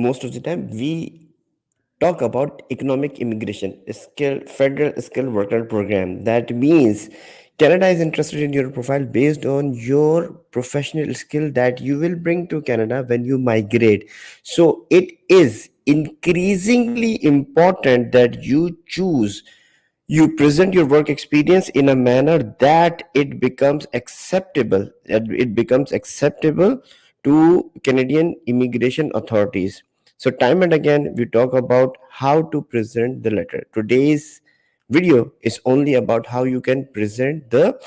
most of the time we talk about economic immigration, federal skilled worker program. That means Canada is interested in your profile based on your professional skill that you will bring to Canada when you migrate. So it is increasingly important that you present your work experience in a manner that it becomes acceptable to Canadian immigration authorities. So time and again we talk about how to present the letter. Today's video is only about how you can present the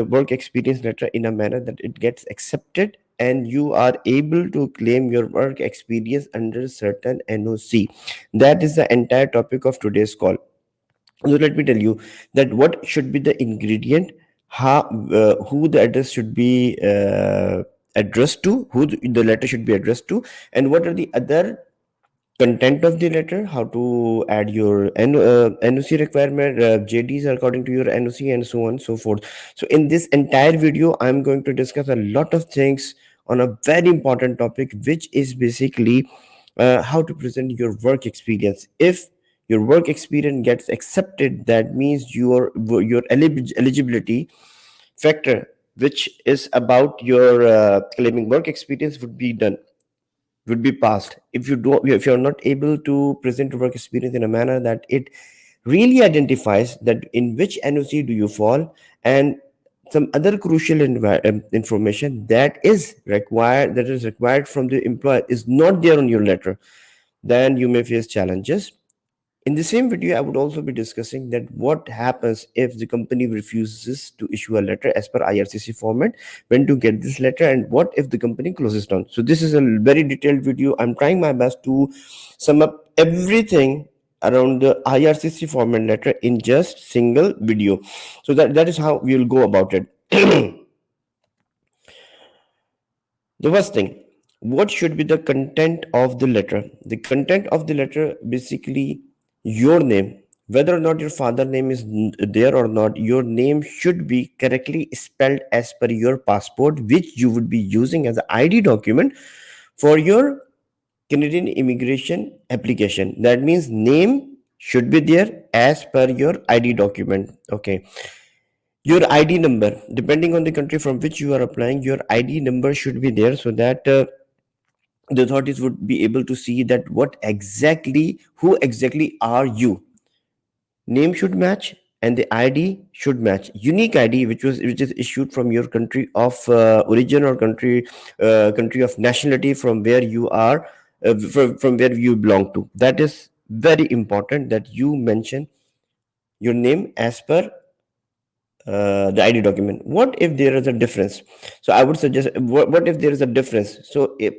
work experience letter in a manner that it gets accepted and you are able to claim your work experience under certain NOC. That is the entire topic of today's call. So let me tell you that what should be the ingredient, how who the address should be addressed to, the letter should be addressed to, and what are the other content of the letter, how to add your NOC requirement, JDs according to your NOC, and so on and so forth. So in this entire video I'm going to discuss a lot of things on a very important topic, which is basically how to present your work experience. If your work experience gets accepted, that means eligibility factor, which is about your claiming work experience, would be passed. If you're not able to present your work experience in a manner that it really identifies that in which NOC do you fall, and some other crucial information that is required from the employer is not there on your letter, then you may face challenges. In the same video, I would also be discussing that what happens if the company refuses to issue a letter as per IRCC format, when to get this letter, and what if the company closes down. So this is a very detailed video. I'm trying my best to sum up everything around the IRCC format letter in just single video. So that is how we will go about it. The first thing, what should be the content of the letter? The content of the letter, basically your name. Whether or not your father name is there or not, your name should be correctly spelled as per your passport, which you would be using as an ID document for your Canadian immigration application. That means name should be there as per your ID document. Okay. Your ID number, depending on the country from which you are applying, your ID number should be there so that the authorities would be able to see that who exactly are you. Name should match and the ID should match. Unique ID, which is issued from your country of origin or country of nationality, from where you are, from where you belong to. That is very important that you mention your name as per the ID document. What if there is a difference? So I would suggest, what if there is a difference? So if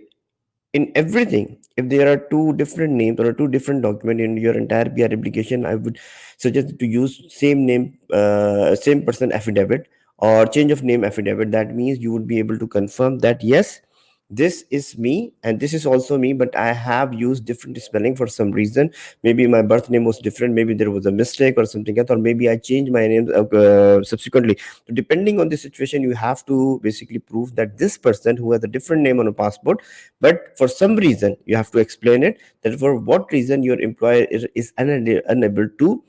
in everything, if there are two different names or two different documents in your entire PR application, I would suggest to use same name, same person affidavit, or change of name affidavit. That means you would be able to confirm that yes, this is me and this is also me, but I have used different spelling for some reason. Maybe my birth name was different, maybe there was a mistake or something else, or maybe I changed my name subsequently. So depending on the situation, you have to basically prove that this person who has a different name on a passport, but for some reason you have to explain it, that for what reason your employer is unable to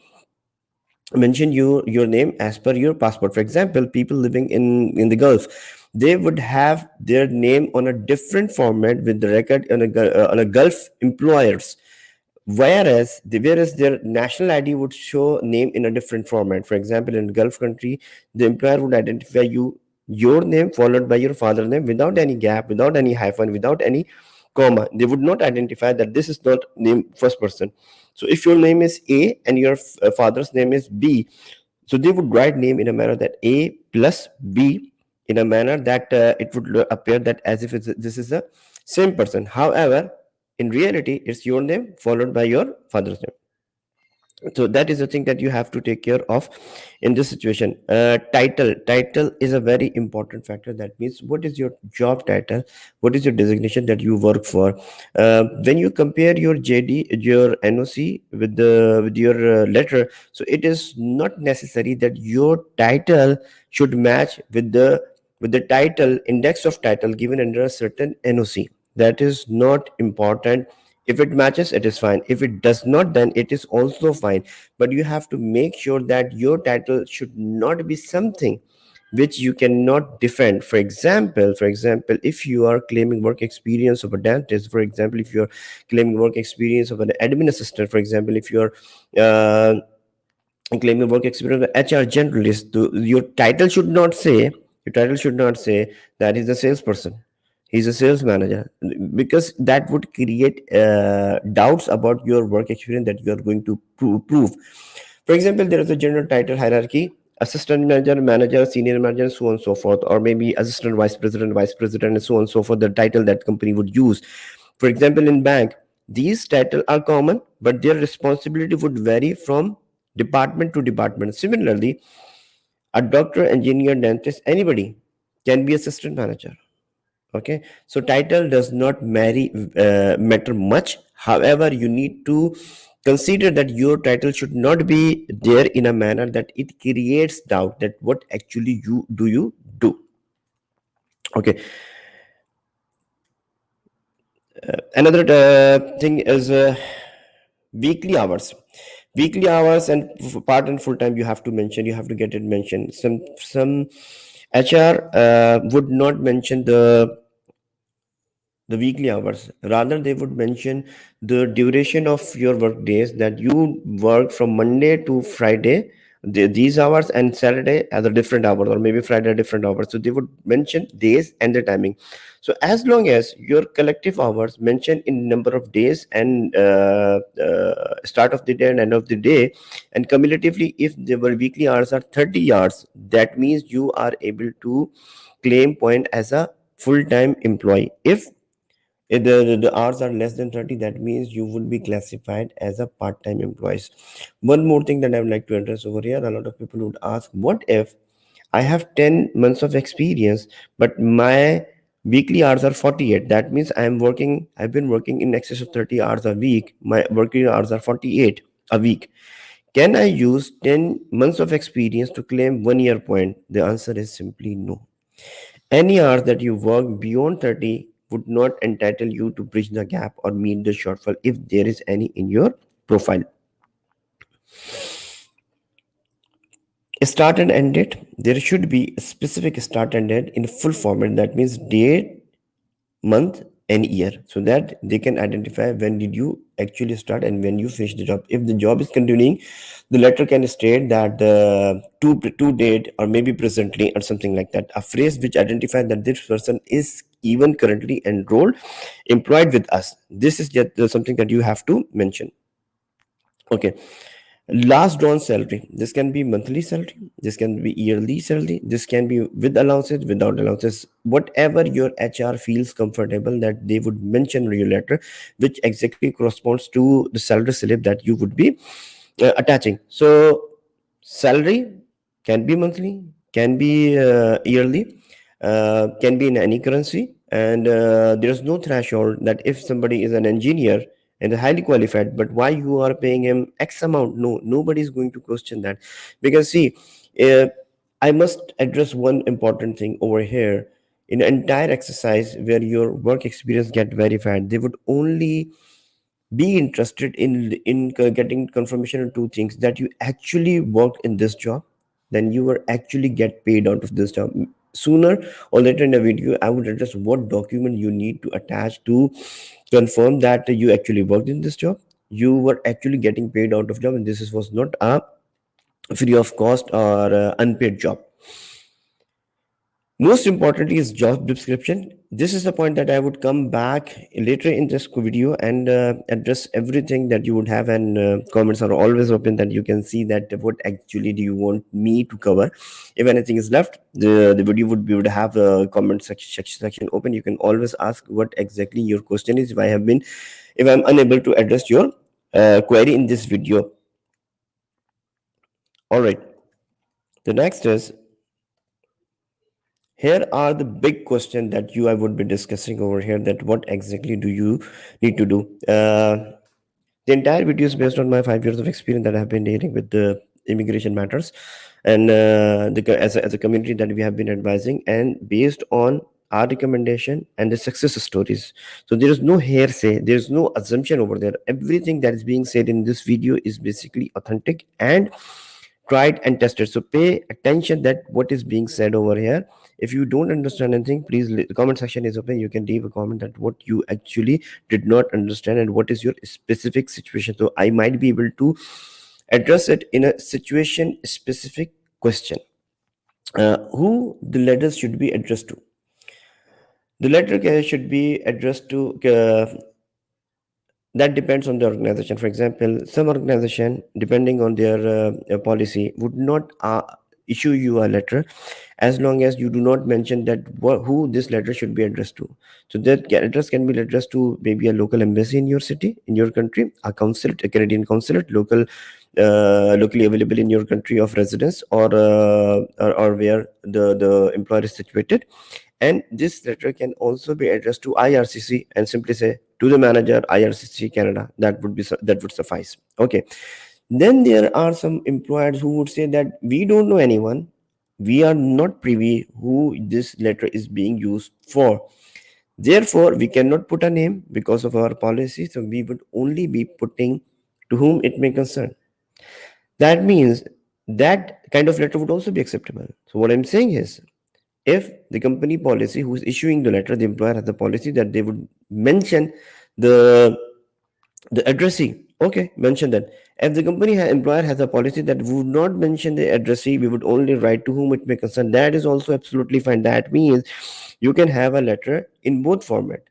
mention your name as per your passport. For example, people living in the Gulf, they would have their name on a different format with the record on a Gulf employers, whereas their national ID would show name in a different format. For example, in Gulf country, the employer would identify your name followed by your father name without any gap, without any hyphen, without any comma. They would not identify that this is not name first person. So if your name is A and your father's name is B, so they would write name in a manner that A plus B, in a manner that it would appear that as if this is the same person. However, in reality, it's your name followed by your father's name. So that is the thing that you have to take care of in this situation. Title is a very important factor. That means what is your job title, what is your designation that you work for. When you compare your JD, your NOC with your letter, so it is not necessary that your title should match with the title index of title given under a certain NOC. that is not important. If it matches, it is fine. If it does not, then it is also fine. But you have to make sure that your title should not be something which you cannot defend. For example, if you are claiming work experience of a dentist, for example, if you are claiming work experience of an admin assistant, for example, if you are uh, claiming work experience of an HR generalist, your title should not say, that he's a salesperson, he's a sales manager, because that would create doubts about your work experience that you are going to prove. For example, there is a general title hierarchy: assistant manager, manager, senior manager, so on and so forth, or maybe assistant vice president, and so on and so forth. The title that company would use. For example, in bank, these titles are common, but their responsibility would vary from department to department. Similarly, a doctor, engineer, dentist, anybody can be assistant manager. Okay, so title does not matter much. However, you need to consider that your title should not be there in a manner that it creates doubt that what actually you do. Okay, another thing is weekly hours. Weekly hours and part and full time, you have to mention, you have to get it mentioned. Some HR would not mention the weekly hours. Rather, they would mention the duration of your work days, that you work from Monday to Friday, these hours, and Saturday as a different hour, or maybe Friday a different hour. So they would mention days and the timing. So as long as your collective hours mention in number of days and start of the day and end of the day, and cumulatively, if the weekly hours are 30 hours, that means you are able to claim point as a full-time employee. If the hours are less than 30, that means you would be classified as a part-time employees. One more thing that I would like to address over here: a lot of people would ask, what if I have 10 months of experience, but my weekly hours are 48? That means I've been working in excess of 30 hours a week. My working hours are 48 a week. Can I use 10 months of experience to claim 1 year point? The answer is simply no. Any hours that you work beyond 30 would not entitle you to bridge the gap or meet the shortfall if there is any in your profile. Start and end date. There should be a specific start and end in full format. That means date, month, and year, so that they can identify when did you actually start and when you finish the job. If the job is continuing, the letter can state that to date, or maybe presently, or something like that, a phrase which identifies that this person is even currently enrolled, employed with us. This is just something that you have to mention. Okay, last drawn salary. This can be monthly salary, this can be yearly salary, this can be with allowances, without allowances, whatever your HR feels comfortable that they would mention in your letter, which exactly corresponds to the salary slip that you would be attaching. So salary can be monthly, can be yearly, can be in any currency, and there's no threshold that if somebody is an engineer and highly qualified, but why you are paying him X amount? No, nobody is going to question that. Because see, uh, I must address one important thing over here. In the entire exercise where your work experience get verified, they would only be interested in getting confirmation on two things: that you actually worked in this job, then you were actually get paid out of this job. Sooner or later in the video, I would address what document you need to attach to confirm that you actually worked in this job, you were actually getting paid out of job, and was not a free of cost or unpaid job. Most importantly is job description. This is the point that I would come back later in this video and address everything that you would have, and comments are always open, that you can see that what actually do you want me to cover. If anything is left, the video would have a comment section open. You can always ask what exactly your question is, if I'm unable to address your query in this video. All right, the next is, here are the big question that I would be discussing over here, that what exactly do you need to do. The entire video is based on my 5 years of experience that I have been dealing with the immigration matters, and as a community that we have been advising, and based on our recommendation, and the success stories. So there is no hearsay, there is no assumption over there. Everything that is being said in this video is basically authentic and tried and tested. So pay attention that what is being said over here. If you don't understand anything, please, the comment section is open. You can leave a comment that what you actually did not understand and what is your specific situation. So I might be able to address it in a situation specific question. Who the letters should be addressed to? The letter should be addressed to that depends on the organization. For example, some organization, depending on their policy, would not issue you a letter as long as you do not mention that who this letter should be addressed to. So that address can be addressed to maybe a local embassy in your city, in your country, a consulate, a Canadian consulate, locally available in your country of residence, or where the employer is situated. And this letter can also be addressed to IRCC and simply say to the manager, IRCC Canada. That would suffice. Okay. Then there are some employers who would say that we don't know anyone, we are not privy who this letter is being used for. Therefore, we cannot put a name because of our policy. So we would only be putting to whom it may concern. That means that kind of letter would also be acceptable. So what I'm saying is, if the company policy who is issuing the letter, the employer has the policy that they would mention the the addressee, okay, mention that. If the employer has a policy that would not mention the addressee, we would only write to whom it may concern. That is also absolutely fine. That means you can have a letter in both format.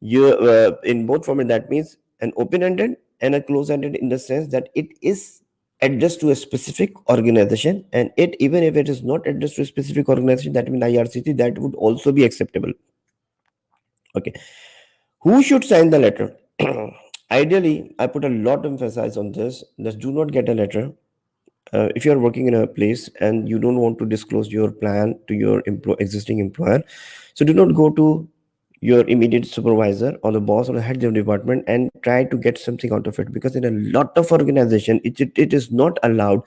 You In both format, that means an open-ended and a close-ended, in the sense that it is addressed to a specific organization, and it, even if it is not addressed to a specific organization, that means IRCC, that would also be acceptable. Okay. Who should sign the letter? Ideally, I put a lot of emphasis on this, that do not get a letter. If you are working in a place and you don't want to disclose your plan to your existing employer, so do not go to your immediate supervisor or the boss or the head of the department and try to get something out of it, because in a lot of organization, it is not allowed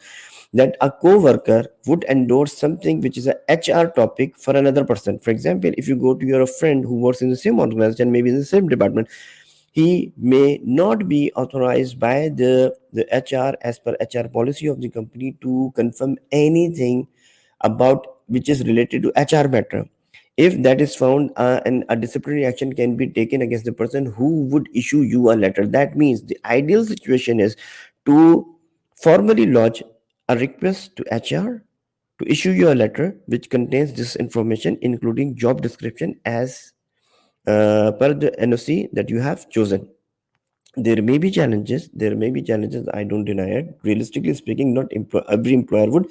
that a co-worker would endorse something which is a HR topic for another person. For example, if you go to your friend who works in the same organization, maybe in the same department, he may not be authorized by the HR, as per HR policy of the company, to confirm anything about which is related to HR matter. If that is found, and a disciplinary action can be taken against the person who would issue you a letter. That means the ideal situation is to formally lodge a request to HR to issue you a letter which contains this information, including job description as per the NOC that you have chosen. There may be challenges. There may be challenges. I don't deny it. Realistically speaking, not every employer would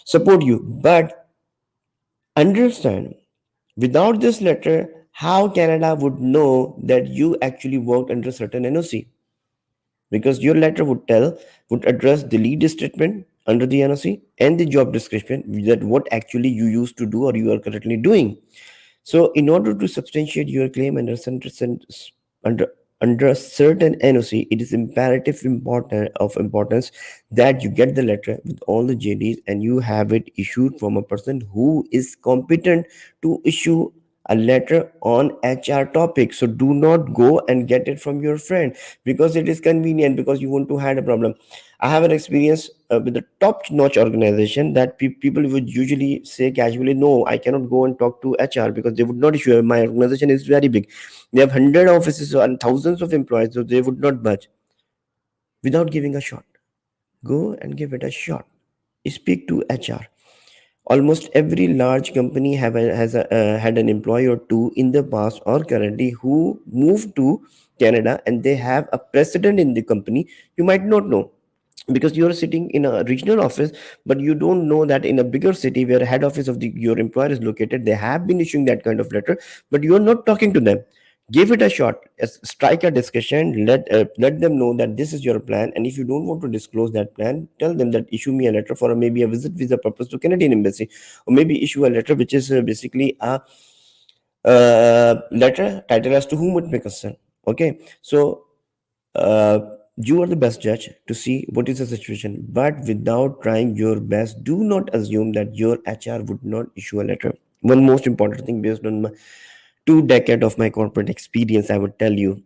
support you, but understand, without this letter, how Canada would know that you actually worked under certain NOC? Because your letter would address the lead statement under the NOC and the job description, that what actually you used to do or you are currently doing. So, in order to substantiate your claim under under a certain NOC, it is importance that you get the letter with all the JDs and you have it issued from a person who is competent to issue a letter on HR topic. So do not go and get it from your friend because it is convenient, because you want to hide a problem. I have an experience with a top-notch organization that people would usually say casually, "No, I cannot go and talk to HR because they would not issue. My organization is very big. They have 100 offices and thousands of employees, so they would not budge." Without giving a shot, go and give it a shot. Speak to HR. Almost every large company had an employee or two in the past or currently who moved to Canada, and they have a precedent in the company. You might not know because you're sitting in a regional office, but you don't know that in a bigger city where head office of your employer is located, they have been issuing that kind of letter, but you're not talking to them. Give it a shot. Strike a discussion. Let them know that this is your plan, and if you don't want to disclose that plan, tell them that issue me a letter for maybe a visit visa purpose to Canadian embassy, or maybe issue a letter which is basically a letter title as to whom it may concern. Okay, so uh, you are the best judge to see what is the situation, but without trying your best, do not assume that your HR would not issue a letter. one most important thing based on my 2 decade of my corporate experience, I would tell you,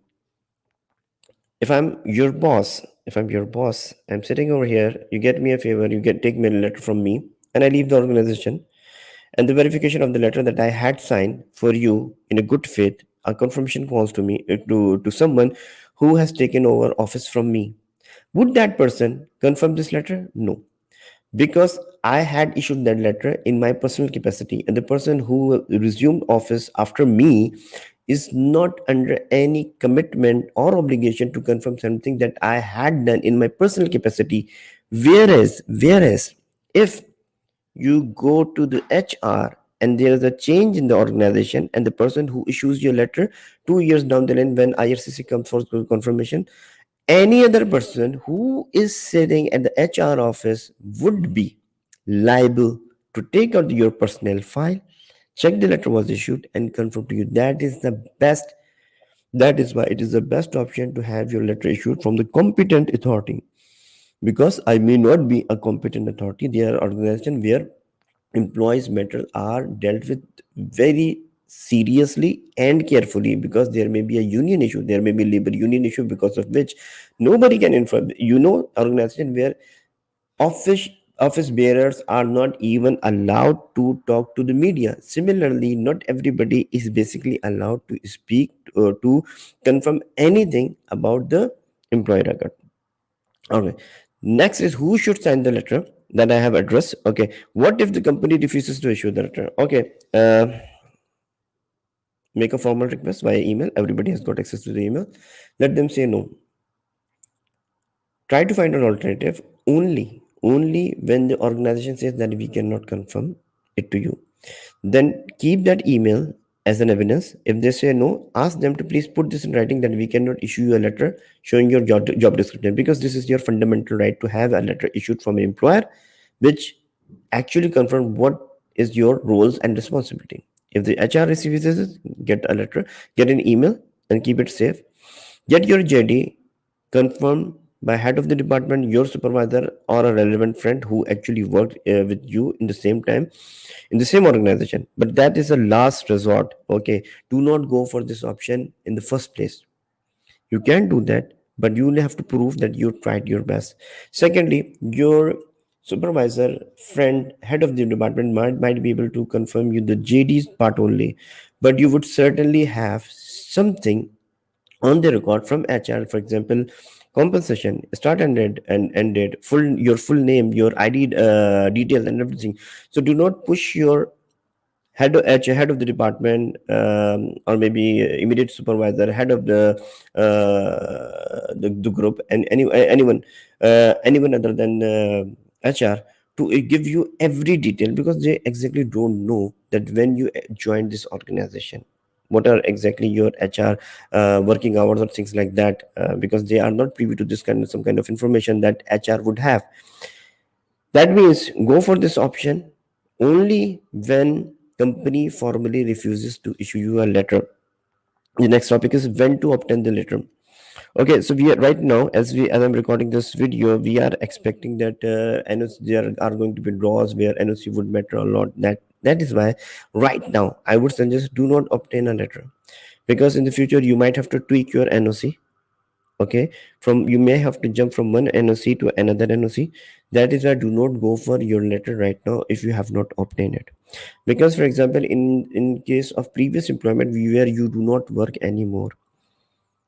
if I'm your boss, I'm sitting over here, you get me a favor, you get take me a letter from me, and I leave the organization, and the verification of the letter that I had signed for you in a good faith, a confirmation calls to me to someone who has taken over office from me. Would that person confirm this letter? No, because I had issued that letter in my personal capacity, and the person who resumed office after me is not under any commitment or obligation to confirm something that I had done in my personal capacity. Whereas, if you go to the HR and there is a change in the organization, and the person who issues your letter 2 years down the line when IRCC comes for confirmation, any other person who is sitting at the HR office would be liable to take out your personnel file, check the letter was issued, and confirm to you. That is the best. That is why it is the best option to have your letter issued from the competent authority. Because I may not be a competent authority, there are organizations where employees matters are dealt with very seriously and carefully, because there may be a union issue, there may be labor union issue, because of which nobody can inform, organization where office office bearers are not even allowed to talk to the media. Similarly, not everybody is basically allowed to speak to confirm anything about the employee record. Okay. Next is who should sign the letter that I have addressed. Okay. What if the company refuses to issue the letter? Okay. Make a formal request via email. Everybody has got access to the email. Let them say no. Try to find an alternative only when the organization says that we cannot confirm it to you. Then keep that email as an evidence. If they say no, ask them to please put this in writing that we cannot issue you a letter showing your job description, because this is your fundamental right to have a letter issued from an employer which actually confirm what is your roles and responsibility. If the HR refuses it, get a letter, get an email, and keep it safe. Get your JD confirmed by head of the department, your supervisor, or a relevant friend who actually worked with you in the same time in the same organization. But that is a last resort. Okay, do not go for this option in the first place. You can do that, but you will have to prove that you tried your best. Secondly, your supervisor, friend, head of the department might be able to confirm you the JD's part only, but you would certainly have something on the record from HR, for example, compensation, start and ended, your full name, your ID details, and everything. So do not push your head of the department, or maybe immediate supervisor, head of the group, and anyone other than HR, to give you every detail, because they exactly don't know that when you join this organization, what are exactly your HR working hours or things like that, because they are not privy to this kind of some kind of information that HR would have. That means go for this option only when company formally refuses to issue you a letter. The next topic is when to obtain the letter. Okay, so we are right now, as I'm recording this video, we are expecting that NOC, there are going to be draws where NOC would matter a lot. That is why right now I would suggest do not obtain a letter, because in the future you might have to tweak your NOC. Okay, from you may have to jump from one NOC to another NOC. That is why do not go for your letter right now if you have not obtained it. Because for example, in case of previous employment where you do not work anymore,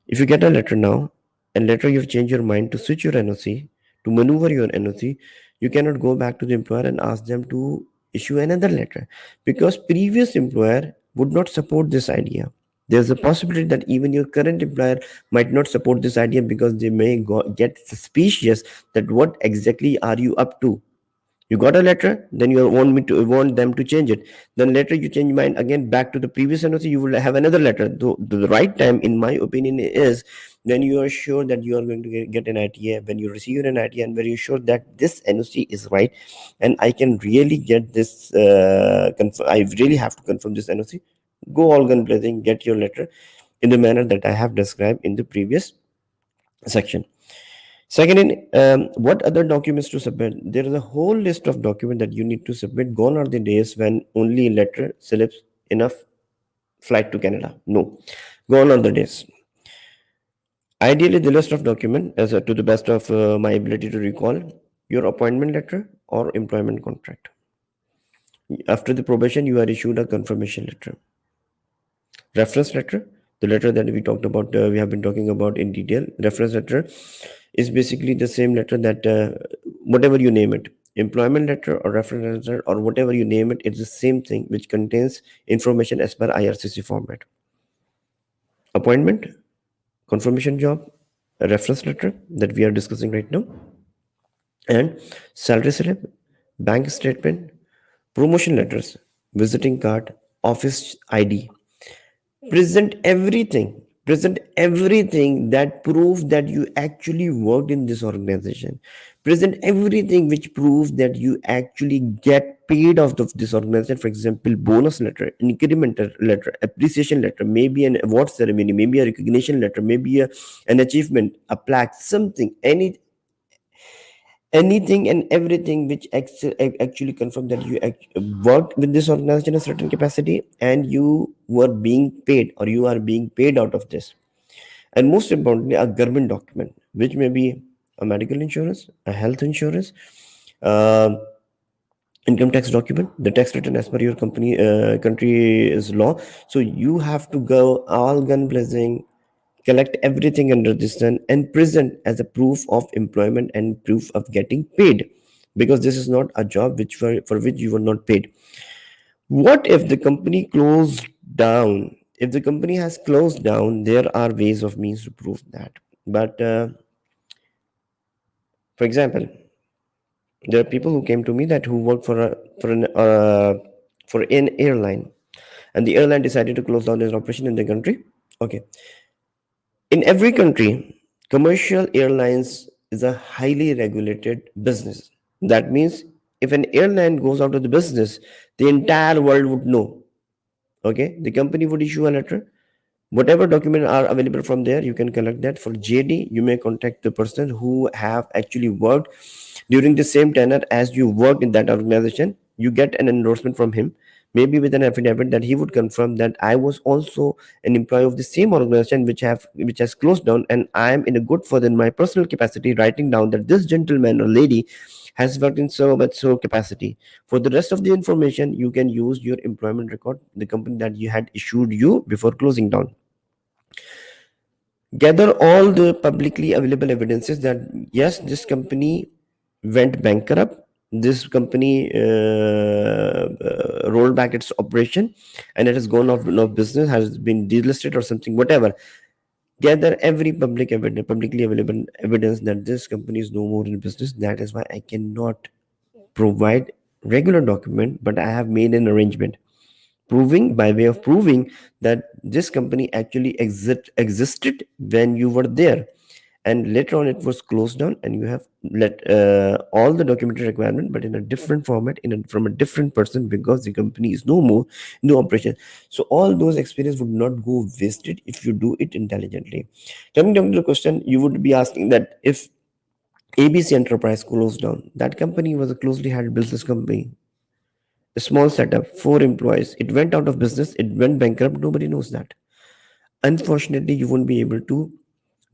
if you get a letter now and later you've changed your mind to switch your NOC, to maneuver your NOC, you cannot go back to the employer and ask them to issue another letter, because previous employer would not support this idea. There's a possibility that even your current employer might not support this idea, because they may get suspicious that what exactly are you up to. You got a letter, then you want them to change it. Then later you change your mind again back to the previous NOC, you will have another letter. The right time, in my opinion, is when you are sure that you are going to get an ITA, when you receive an ITA, and when you're sure that this NOC is right, and I can really get this. I really have to confirm this NOC. Go all gun blazing, get your letter in the manner that I have described in the previous section. Second, what other documents to submit? There is a whole list of documents that you need to submit. Gone are the days when only letter slips enough flight to Canada. No, gone are the days. Ideally, the list of document, as to the best of my ability to recall, your appointment letter or employment contract. After the probation, you are issued a confirmation letter. Reference letter, the letter that we talked about, we have been talking about in detail. Reference letter is basically the same letter that, whatever you name it, employment letter or reference letter or whatever you name it, it's the same thing which contains information as per IRCC format. Appointment, confirmation job, a reference letter that we are discussing right now, and salary slip, bank statement, promotion letters, visiting card, office ID. Present everything that proves that you actually worked in this organization. Present everything which proves that you actually get paid out of this organization. For example, bonus letter, incremental letter, appreciation letter, maybe an award ceremony, maybe a recognition letter, maybe an achievement, a plaque, something, anything and everything which actually confirm that you worked with this organization in a certain capacity and you were being paid or you are being paid out of this. And most importantly, a government document, which may be a medical insurance, a health insurance, uh, income tax document, the tax return as per your country's law. So you have to go all gun blazing, collect everything under the sun and present as a proof of employment and proof of getting paid, because this is not a job for which you were not paid. What if the company closed down? If the company has closed down, there are ways of means to prove that. But for example, there are people who came to me that who work for an airline, and the airline decided to close down their operation in the country. Okay, in every country, commercial airlines is a highly regulated business. That means if an airline goes out of the business, the entire world would know. Okay, the company would issue a letter. Whatever documents are available from there, you can collect that. For JD, you may contact the person who have actually worked during the same tenure as you worked in that organization. You get an endorsement from him, maybe with an affidavit that he would confirm that I was also an employee of the same organization which has closed down, and I am in a good for in my personal capacity writing down that this gentleman or lady has worked in so much so capacity. For the rest of the information, you can use your employment record, the company that you had issued you before closing down. Gather all the publicly available evidences that yes, this company went bankrupt, this company rolled back its operation, and it has gone off of business, has been delisted or something, whatever. Gather every publicly available evidence that this company is no more in business. That is why I cannot provide regular document, but I have made an arrangement proving, by way of proving, that this company actually existed when you were there, and later on it was closed down, and you have let all the documentary requirement but in a different format, from a different person, because the company is no more, no operation. So all those experience would not go wasted if you do it intelligently. Coming down to the question, you would be asking that if ABC Enterprise closed down, that company was a closely held business company, a small setup, 4 employees. It went out of business, it went bankrupt, nobody knows that. Unfortunately, you won't be able to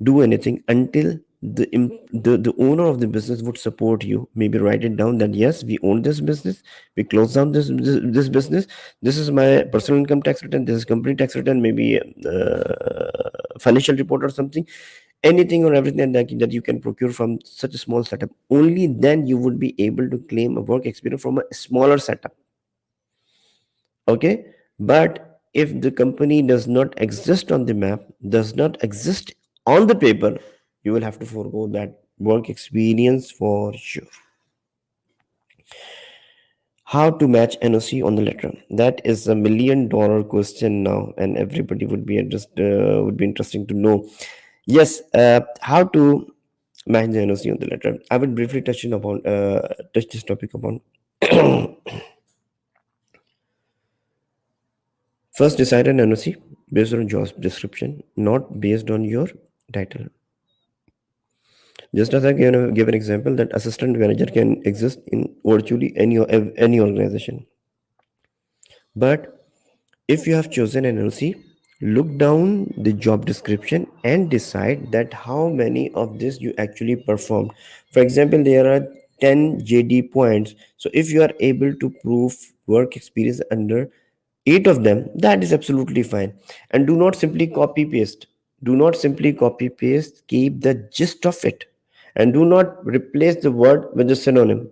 do anything until the owner of the business would support you. Maybe write it down that yes, we own this business, we close down this business. This is my personal income tax return. This is company tax return. Maybe financial report or something. Anything or everything that you can procure from such a small setup. Only then you would be able to claim a work experience from a smaller setup. Okay, but if the company does not exist on the map, does not exist on the paper, you will have to forego that work experience for sure. How to match NOC on the letter? That is $1 million question now, and everybody would be interesting to know. Yes, how to match the NOC on the letter? I would briefly touch this topic upon. First, decide an NOC based on job description, not based on your title. Just as I gave an example that assistant manager can exist in virtually any organization. But if you have chosen an NOC, look down the job description and decide that how many of this you actually performed. For example, there are 10 JD points. So if you are able to prove work experience under 8 of them, that is absolutely fine. And do not simply copy paste. Do not simply copy paste. Keep the gist of it. And do not replace the word with the synonym.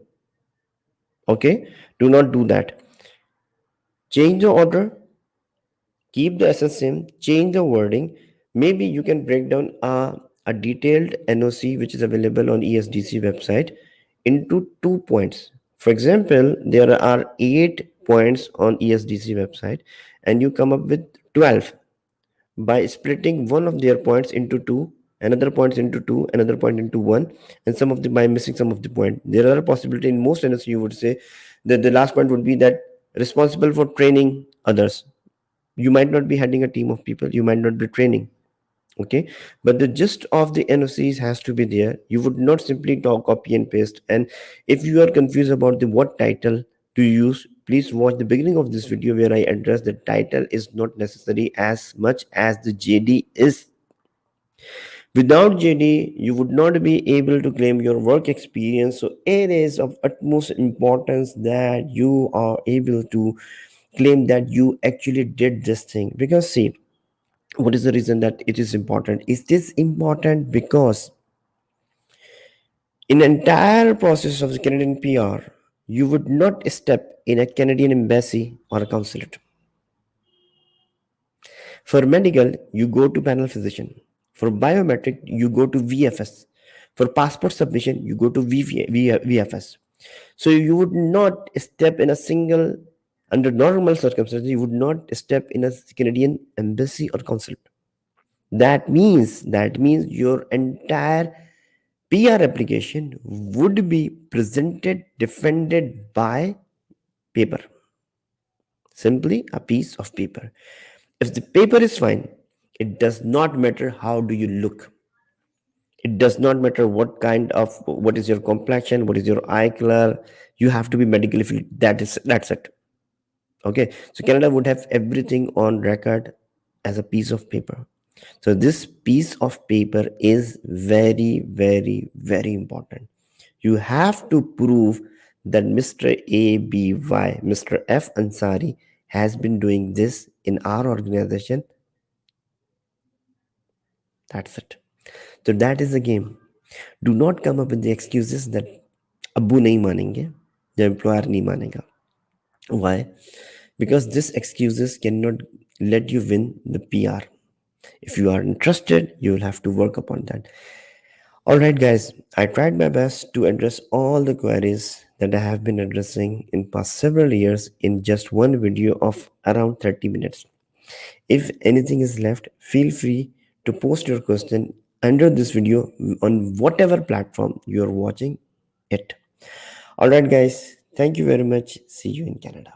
Okay? Do not do that. Change the order, keep the essence same, change the wording. Maybe you can break down a detailed NOC which is available on ESDC website into 2 points. For example, there are 8 points on ESDC website and you come up with 12 by splitting one of their points into two, another points into two, another point into one, and some of the by missing some of the point. There are a possibility in most NOC you would say that the last point would be that responsible for training others. You might not be heading a team of people, you might not be training, okay, but the gist of the NOCs has to be there. You would not simply talk copy and paste. And if you are confused about the what title to use, please watch the beginning of this video where I address the title is not necessary as much as the JD is. Without JD, you would not be able to claim your work experience. So it is of utmost importance that you are able to claim that you actually did this thing. Because see, what is the reason that it is important? Is this important because in entire process of the Canadian PR, you would not step in a Canadian embassy or a consulate. For medical, you go to panel physician. For biometric, you go to VFS. For passport submission, you go to VFS. So you would not step in a single, under normal circumstances, you would not step in a Canadian embassy or consulate. That means your entire PR application would be presented, defended by paper. Simply a piece of paper. If the paper is fine, it does not matter how do you look. It does not matter what is your complexion, what is your eye color. You have to be medically fit. That's it. Okay. So Canada would have everything on record as a piece of paper. So this piece of paper is very, very, very important. You have to prove that Mr. ABY, Mr. F. Ansari, has been doing this in our organization. That's it. So that is the game. Do not come up with the excuses that Abu nahi manenge, the employer nahi manega. Why? Because these excuses cannot let you win the PR. If you are interested, you will have to work upon that. Alright guys, I tried my best to address all the queries that I have been addressing in past several years in just one video of around 30 minutes. If anything is left, feel free to post your question under this video on whatever platform you are watching it. Alright guys, thank you very much. See you in Canada.